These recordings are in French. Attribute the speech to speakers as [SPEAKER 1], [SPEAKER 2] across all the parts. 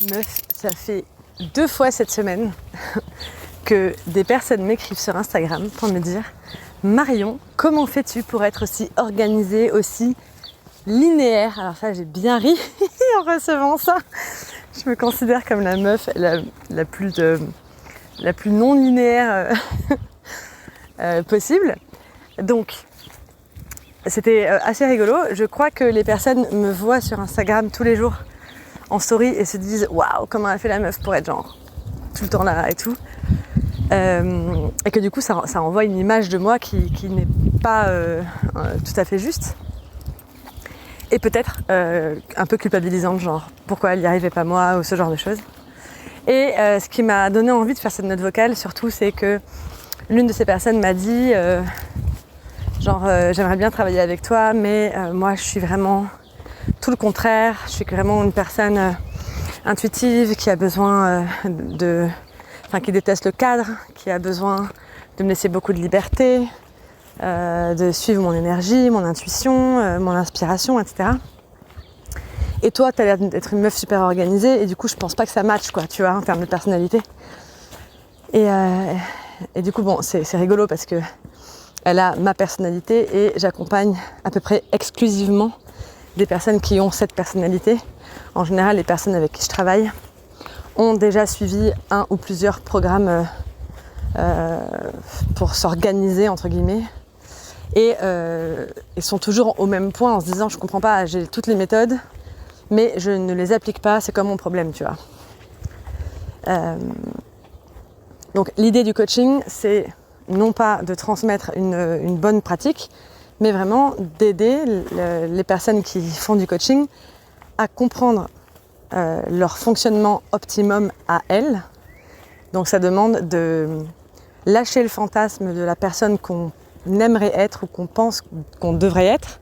[SPEAKER 1] Meuf, ça fait 2 fois cette semaine que des personnes m'écrivent sur Instagram pour me dire « Marion, comment fais-tu pour être aussi organisée, aussi linéaire ?» Alors ça, j'ai bien ri en recevant ça. Je me considère comme la meuf la plus non linéaire possible. Donc, c'était assez rigolo. Je crois que les personnes me voient sur Instagram tous les jours en story et se disent « Waouh, comment elle a fait la meuf pour être genre tout le temps là et tout ». Et que du coup ça envoie une image de moi qui n'est pas tout à fait juste et peut-être un peu culpabilisante, genre pourquoi elle n'y arrivait pas moi ou ce genre de choses. Et ce qui m'a donné envie de faire cette note vocale surtout, c'est que l'une de ces personnes m'a dit j'aimerais bien travailler avec toi, mais moi je suis vraiment tout le contraire, je suis vraiment une personne intuitive qui a besoin qui déteste le cadre, qui a besoin de me laisser beaucoup de liberté, de suivre mon énergie, mon intuition, mon inspiration, etc. Et toi, tu as l'air d'être une meuf super organisée et du coup, je pense pas que ça matche, quoi, tu vois, en termes de personnalité. Et du coup, bon, c'est rigolo parce que elle a ma personnalité et j'accompagne à peu près exclusivement des personnes qui ont cette personnalité. En général, les personnes avec qui je travaille ont déjà suivi un ou plusieurs programmes pour s'organiser, entre guillemets, et sont toujours au même point en se disant « je comprends pas, j'ai toutes les méthodes, mais je ne les applique pas, c'est comme mon problème, tu vois ». Donc l'idée du coaching, c'est non pas de transmettre une bonne pratique, mais vraiment d'aider les personnes qui font du coaching à comprendre leur fonctionnement optimum à elles. Donc ça demande de lâcher le fantasme de la personne qu'on aimerait être ou qu'on pense qu'on devrait être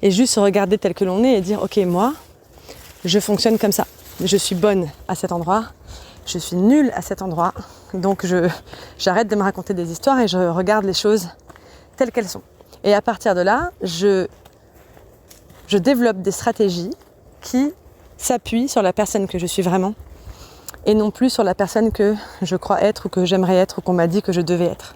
[SPEAKER 1] et juste se regarder tel que l'on est et dire ok, moi je fonctionne comme ça, je suis bonne à cet endroit, je suis nulle à cet endroit, donc j'arrête de me raconter des histoires et je regarde les choses telles qu'elles sont. Et à partir de là, je développe des stratégies qui s'appuient sur la personne que je suis vraiment et non plus sur la personne que je crois être ou que j'aimerais être ou qu'on m'a dit que je devais être.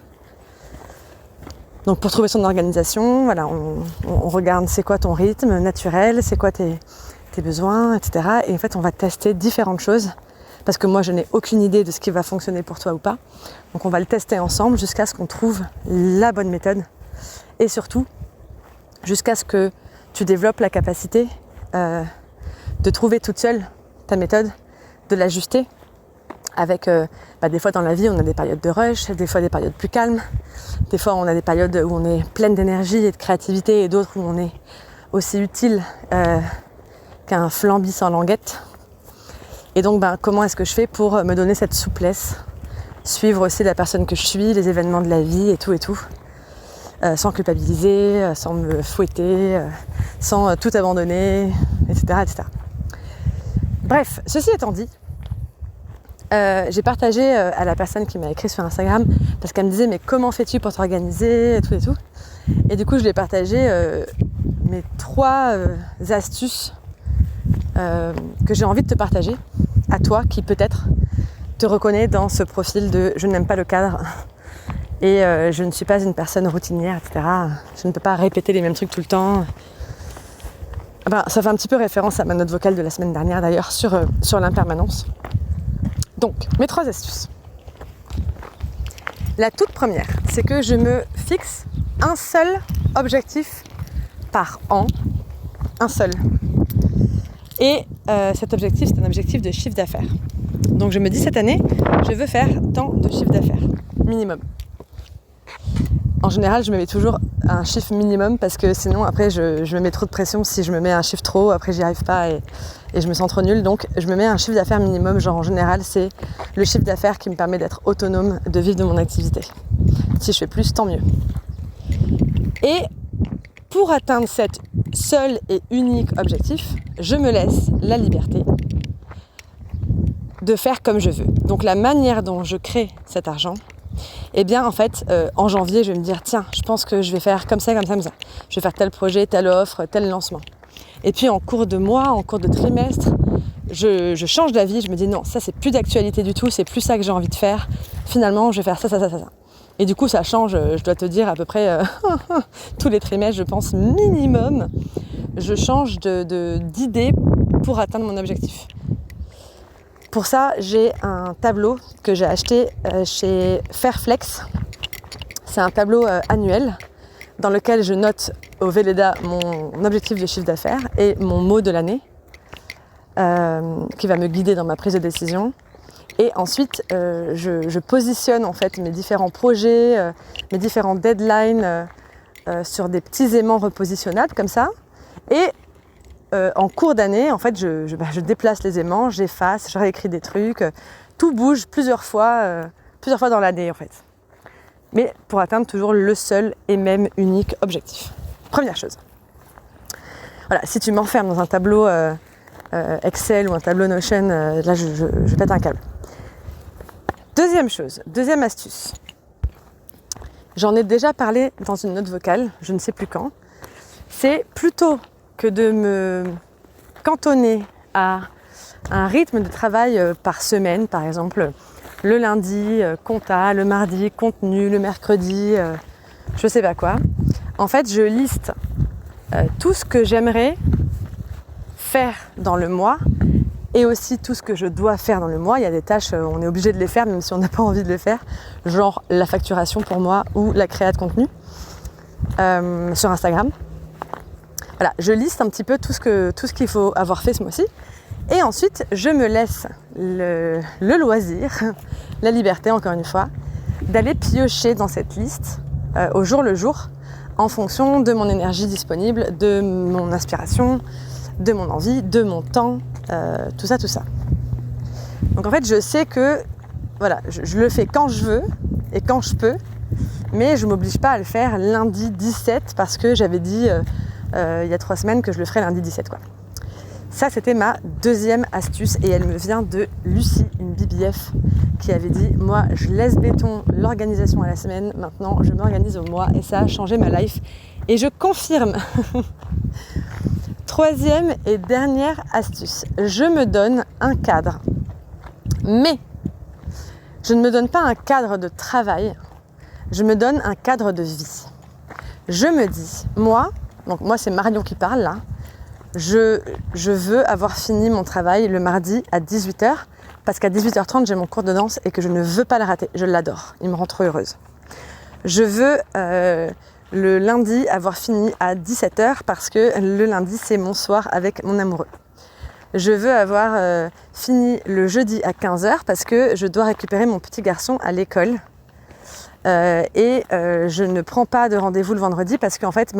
[SPEAKER 1] Donc pour trouver son organisation, voilà, on regarde c'est quoi ton rythme naturel, c'est quoi tes besoins, etc. Et en fait, on va tester différentes choses parce que moi, je n'ai aucune idée de ce qui va fonctionner pour toi ou pas. Donc on va le tester ensemble jusqu'à ce qu'on trouve la bonne méthode et surtout jusqu'à ce que tu développes la capacité de trouver toute seule ta méthode, de l'ajuster avec des fois dans la vie on a des périodes de rush, des fois des périodes plus calmes, des fois on a des périodes où on est pleine d'énergie et de créativité et d'autres où on est aussi utile qu'un flambi sans languette. Et donc comment est-ce que je fais pour me donner cette souplesse, suivre aussi la personne que je suis, les événements de la vie et tout sans culpabiliser, sans me fouetter, sans tout abandonner, etc., etc. Bref, ceci étant dit, j'ai partagé à la personne qui m'a écrit sur Instagram parce qu'elle me disait mais comment fais-tu pour t'organiser et tout. Et du coup je lui ai partagé mes 3 astuces que j'ai envie de te partager à toi qui peut-être te reconnais dans ce profil de je n'aime pas le cadre et je ne suis pas une personne routinière, etc. Je ne peux pas répéter les mêmes trucs tout le temps. Ça fait un petit peu référence à ma note vocale de la semaine dernière d'ailleurs sur l'impermanence. Donc, mes 3 astuces. La toute première, c'est que je me fixe un seul objectif par an. Un seul. Et cet objectif, c'est un objectif de chiffre d'affaires. Donc je me dis cette année, je veux faire tant de chiffre d'affaires, minimum. En général, je me mets toujours un chiffre minimum parce que sinon après je me mets trop de pression si je me mets un chiffre trop haut, après j'y arrive pas et je me sens trop nulle. Donc je me mets un chiffre d'affaires minimum, genre en général c'est le chiffre d'affaires qui me permet d'être autonome, de vivre de mon activité. Si je fais plus, tant mieux. Et pour atteindre cet seul et unique objectif, je me laisse la liberté de faire comme je veux. Donc la manière dont je crée cet argent, eh bien en fait en janvier je vais me dire tiens je pense que je vais faire comme ça, je vais faire tel projet, telle offre, tel lancement. Et puis en cours de mois, en cours de trimestre, je change d'avis, je me dis non, ça c'est plus d'actualité du tout, c'est plus ça que j'ai envie de faire. Finalement, je vais faire ça. Et du coup, ça change, je dois te dire, à peu près tous les trimestres, je pense, minimum, je change d'idée pour atteindre mon objectif. Pour ça, j'ai un tableau que j'ai acheté chez Fairflex. C'est un tableau annuel dans lequel je note au Velleda mon objectif de chiffre d'affaires et mon mot de l'année qui va me guider dans ma prise de décision. Et ensuite, je positionne en fait mes différents projets, mes différents deadlines sur des petits aimants repositionnables comme ça. Et en cours d'année, en fait, je déplace les aimants, j'efface, je réécris des trucs. Tout bouge plusieurs fois dans l'année en fait. Mais pour atteindre toujours le seul et même unique objectif. Première chose. Voilà, si tu m'enfermes dans un tableau Excel ou un tableau Notion, là je pète un câble. Deuxième chose, deuxième astuce. J'en ai déjà parlé dans une note vocale, je ne sais plus quand. C'est plutôt que de me cantonner à un rythme de travail par semaine, par exemple le lundi, compta, le mardi, contenu, le mercredi, je sais pas quoi. En fait, je liste tout ce que j'aimerais faire dans le mois et aussi tout ce que je dois faire dans le mois. Il y a des tâches, on est obligé de les faire même si on n'a pas envie de les faire, genre la facturation pour moi ou la créa de contenu sur Instagram. Voilà, je liste un petit peu tout ce qu'il faut avoir fait ce mois-ci. Et ensuite, je me laisse le loisir, la liberté encore une fois, d'aller piocher dans cette liste au jour le jour, en fonction de mon énergie disponible, de mon inspiration, de mon envie, de mon temps, tout ça. Donc en fait, je sais que voilà, je le fais quand je veux et quand je peux, mais je ne m'oblige pas à le faire lundi 17 parce que j'avais dit il y a 3 semaines que je le ferais lundi 17 quoi. Ça, c'était ma deuxième astuce et elle me vient de Lucie, une BBF, qui avait dit « Moi, je laisse béton l'organisation à la semaine, maintenant je m'organise au mois et ça a changé ma life. » Et je confirme. Troisième et dernière astuce, je me donne un cadre. Mais je ne me donne pas un cadre de travail, je me donne un cadre de vie. Je me dis, moi c'est Marion qui parle là, je veux avoir fini mon travail le mardi à 18h parce qu'à 18h30 j'ai mon cours de danse et que je ne veux pas le rater, je l'adore, il me rend trop heureuse. Je veux le lundi avoir fini à 17h parce que le lundi c'est mon soir avec mon amoureux. Je veux avoir fini le jeudi à 15h parce que je dois récupérer mon petit garçon à l'école. Je ne prends pas de rendez-vous le vendredi parce qu'en fait,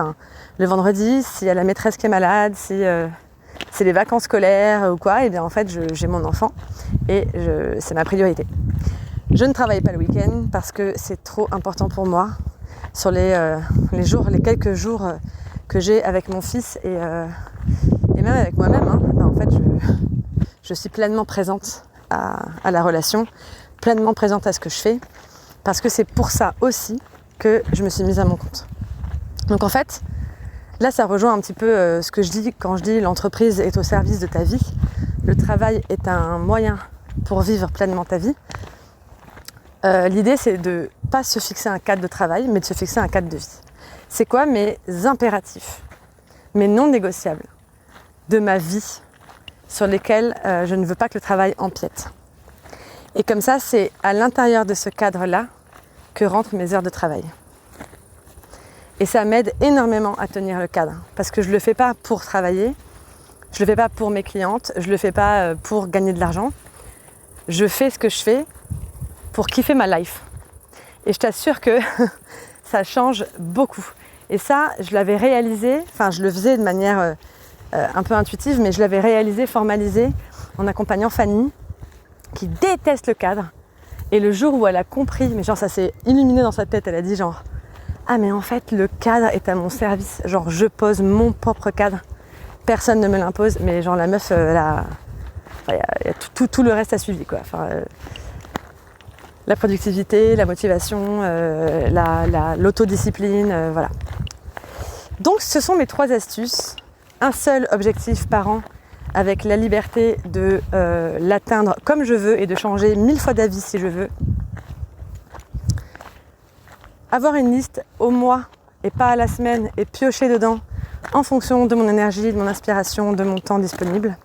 [SPEAKER 1] le vendredi, s'il y a la maîtresse qui est malade, si c'est les vacances scolaires ou quoi, et bien en fait, j'ai mon enfant et c'est ma priorité. Je ne travaille pas le week-end parce que c'est trop important pour moi sur les quelques jours que j'ai avec mon fils et même avec moi-même. En fait, je suis pleinement présente à la relation, pleinement présente à ce que je fais. Parce que c'est pour ça aussi que je me suis mise à mon compte. Donc en fait, là ça rejoint un petit peu ce que je dis quand je dis l'entreprise est au service de ta vie. Le travail est un moyen pour vivre pleinement ta vie. L'idée c'est de ne pas se fixer un cadre de travail, mais de se fixer un cadre de vie. C'est quoi mes impératifs, mes non négociables de ma vie sur lesquels je ne veux pas que le travail empiète. Et comme ça, c'est à l'intérieur de ce cadre-là que rentrent mes heures de travail. Et ça m'aide énormément à tenir le cadre. Parce que je ne le fais pas pour travailler, je ne le fais pas pour mes clientes, je ne le fais pas pour gagner de l'argent. Je fais ce que je fais pour kiffer ma life. Et je t'assure que ça change beaucoup. Et ça, je l'avais réalisé, enfin je le faisais de manière un peu intuitive, mais je l'avais réalisé, formalisé en accompagnant Fanny, qui déteste le cadre. Et le jour où elle a compris, mais genre ça s'est illuminé dans sa tête, elle a dit genre « Ah mais en fait le cadre est à mon service, genre je pose mon propre cadre, personne ne me l'impose. » Mais genre la meuf, y a tout le reste à suivi quoi. Enfin, la productivité, la motivation, l'autodiscipline, voilà. Donc ce sont mes 3 astuces. Un seul objectif par an avec la liberté de l'atteindre comme je veux et de changer 1000 fois d'avis si je veux. Avoir une liste au mois et pas à la semaine et piocher dedans en fonction de mon énergie, de mon inspiration, de mon temps disponible.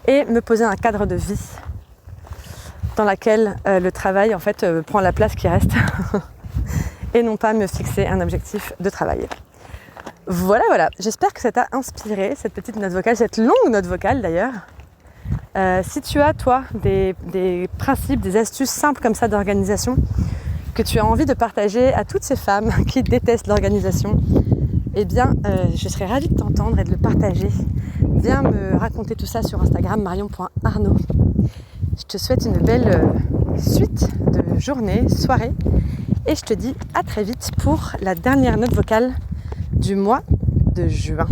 [SPEAKER 1] Et me poser un cadre de vie dans lequel le travail en fait prend la place qui reste et non pas me fixer un objectif de travail. Voilà, j'espère que ça t'a inspiré, cette petite note vocale, cette longue note vocale d'ailleurs. Si tu as, toi, des principes, des astuces simples comme ça d'organisation que tu as envie de partager à toutes ces femmes qui détestent l'organisation, eh bien, je serais ravie de t'entendre et de le partager. Viens me raconter tout ça sur Instagram, marion.arnaud. Je te souhaite une belle suite de journée, soirée, et je te dis à très vite pour la dernière note vocale du mois de juin.